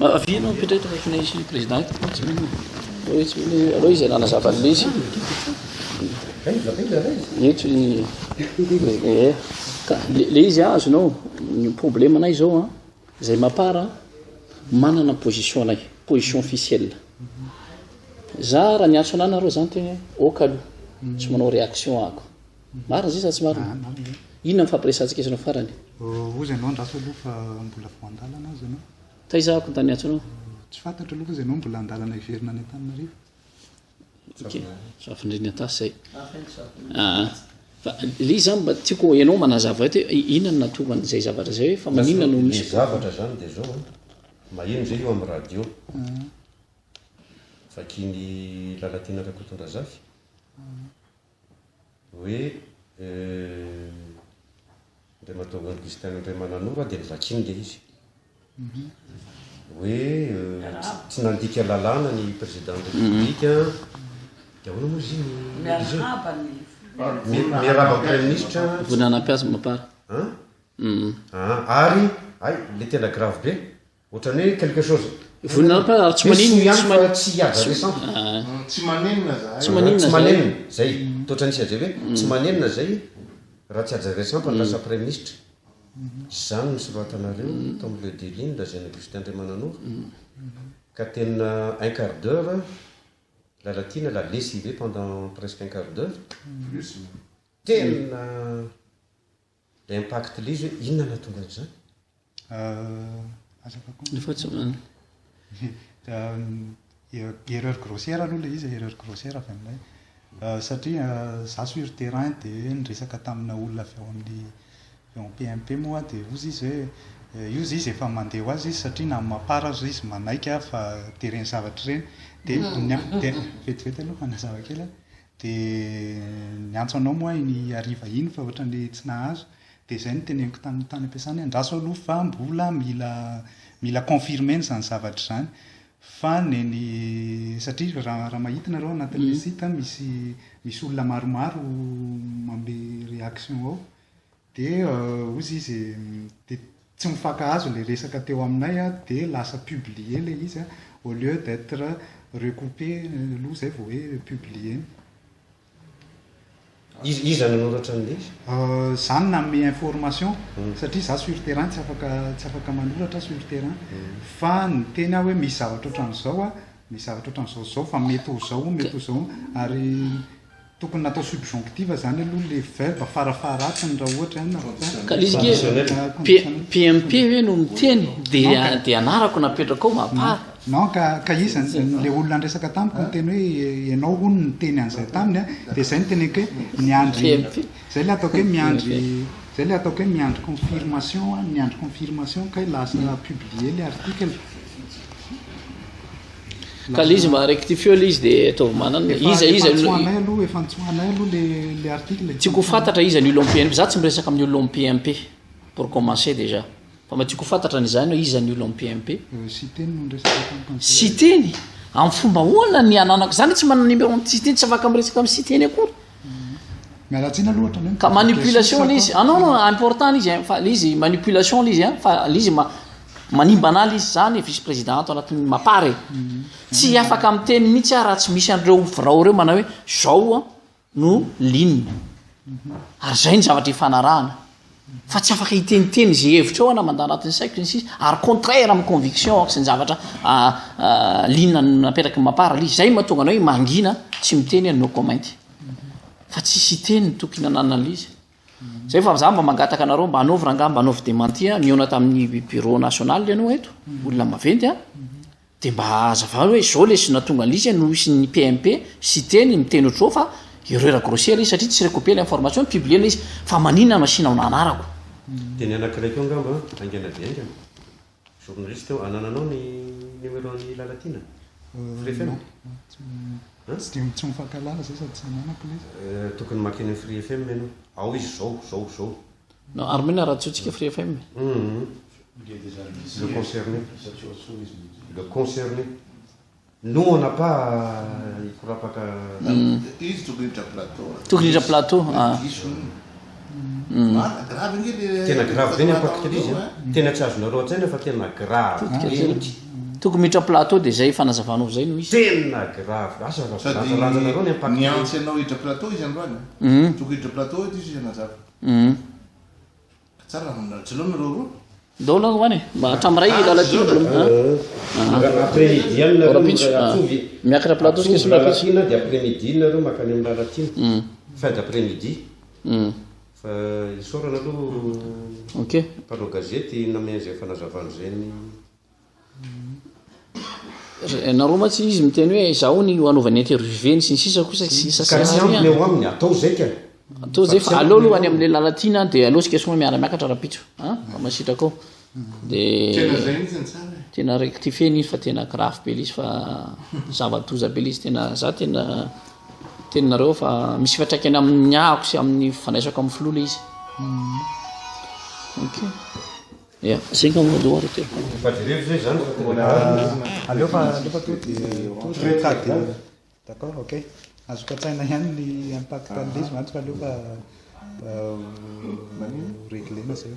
Avianao mipetrahitra rehefa izy président aloha izy nanazavany le izy eto ka le izy azonao ny problème anay zao a zay mapara manana position anay position officielle za raha niatso anana reo zany tegna oka aloha tsy manao réaction ako marina zay sa tsy marina inona mifampiresantsika izy anao farany ozy anao andraso aloha fa mbola voandalana azy anao taizako tany niatso anao tsy fantatra aloha fa izy anao mbola andalana iverina any Antananarivo safindriny atasy zay fa le zany mba tiako ianao manazava hoe inona natonga an'izay zavatra zay hoe fa maninona no misy zavatra zany dia zao maheno zay io amin'ny radio vakiny Lalatina Rakotondrazafy hoe ndray mahatonga ny Augustin Andriamananora dia nivakiny le izy hoe tsy nandika lalàna ny président de république dia ahoana moa izy miaraba prime ministre vonanam-piasa mapara ary ay le tena grave be ohatrany hoe quelque chose vonanam-piasa tsy maninona tsy adolescent tsy manenina tsy manenina zay totra nisy azy hoe tsy manenina zay raha tsy adolescent fa lasa prime ministre zany nosoratanareo tam'le Deline da zay ny Augustin Andriamananora ka tena un quart d'heure Lalatina l'a lessivé pendant presque un quart d'heure tena l'impact le izy hoe inona natonga an'izany erreur grossière aloha le izy erreur grossière avy aminay satria za sur terrain dia niresaka tamina olona avy ao amin'ny PMP moa dia ozy izy hoe io izy efa mandeha ho azy izy satria na mapara azy izy manaika fa terrain zavatra ireny dia vetivety aloha fanazava kely dia niantso anao moa ny ariva iny fa ohatran'ny tsy nahazo dia izay no teneniko tany ampiasany andraso aloha fa mbola mila confirmer zany zavatra zany fa neny satria raha mahitana reo anatin'le site misy olona maromaro manome réaction ao dia ozy izy dia tsy mifankahazo le resaka teo aminay dia lasa publier le izy au lieu d'être recoupé aloha zay vao hoe publier iza nanoratra an'le izy zany nanome information satria za sur terrain tsy afaka manoratra sur terrain fa ny teny hoe misy zavatra ohatran'izao misy zavatra ohatran'izao fa mety ho zao ary tokony natao subjonctive zany aloha le verbe farafaratsiny raha ohatra ka izy PMP hoe no miteny dia anarako napetraka ao mapara non ka izy le olona andresaka tamiko nyteny hoe ianao hono ny teny an'izay taminy dia zay no teneko hoe miandry zay le ataoko hoe miandry confirmation ka lasa publier le article ka le izy mba rectifie le izy dia ataovy manana izy aloha efa nitsoanay aloha le article tiako fantatra izy ny olona PMP za tsy miresaka amin'ny olona PMP pour commencer déjà fa mba tiako fantatra n'izany hoe izy ny olona PMP sy teny no nresaka sy teny amin'ny fomba hoana ny ananako zany tsy manana numéro sy teny tsy afaka miresaka amin'ny sy teny akory mialatsina aloha ohatrany ka manipulation le izy non important izy fa le izy manipulation le izy fa le izy manimba an'aly izy zany vice président anatin'ny mapare tsy afaka miteny mihitsy raha tsy misy an'ireo vrao reo manao hoe zao no ligne ary zay ny zavatra ifanarahana fa tsy afaka hiteniteny zay hevitra eo na manda anatin'ny saiko ny sisy ary contraire amin'ny conviction sy ny zavatra ligne napetraky mapara le izy zay mahatonga anao hoe mangina tsy miteny no comment fa tsisy teny ny tokony nanana izy zay fa za mba mangataka anareo mba hanaovy ranga mba hanaovy démenti miona tamin'ny bureau national ianao eto olona maventy dia mba azavany hoe zao le sy natonga an'izy no isy ny PMP sy teny miteny otrao fa erreur grossière izy satria tsy recoupé l'information publier izy fa maninona masina ao nanarako teny anankiray koa angamba angena be aingana journaliste anananao ny numéro ny Lalatina Free FM tsy mifankalala zay sady tsy nanako le tokony makeny amin'ny Free FM ianao ao izy zao non ary mena raha tsotsika Free FM le concerné nous on n'a pas il faudra pas que izy tokony hidra plateau tokony hidra plateau tena grave be ny impacte izy tena tsy azonareo an-tsaina fa tena grave tokony miditra plateau dia zay fanazavanao zay no izy tena grave asa sady ranjanareo ny impact niantsy anao hidra plateau izy androany tokony hidra plateau edy izy anazava tsara jelona reo roa daola hoany mba hatramin'ray lalatina après-midi any nareo miakatra plateau sika sy lalatina dia après-midi nareo makany amin'ny lalatina fin d'après-midi fa isorana aloha ok mpanao gazety namen'izay fanazavany zany nareo ma tsy izy miteny hoe zaho ny anaovany intervieweny sy ny sisa kosa kasiampony eo aminy atao zay ka atao zay fa aleo aloha any amin'le lalatina dia aleo sika soma miara-miakatra rapitso fa masitraka ao tena dia zay mihitsy ny tsara tena rectifeny izy fa tena grave be izy fa zavatoza be izy tena za tena teninareo fa misy fiatraikany amin'ny ahako sy amin'ny fanaisako amin'ny filola izy ok ia zay ngamoadoara teo fadirevo zay zany alefa to dia kady d'accord ok azo katsaina ihany ny impact an'le izy mantsy fa alefa réglena zay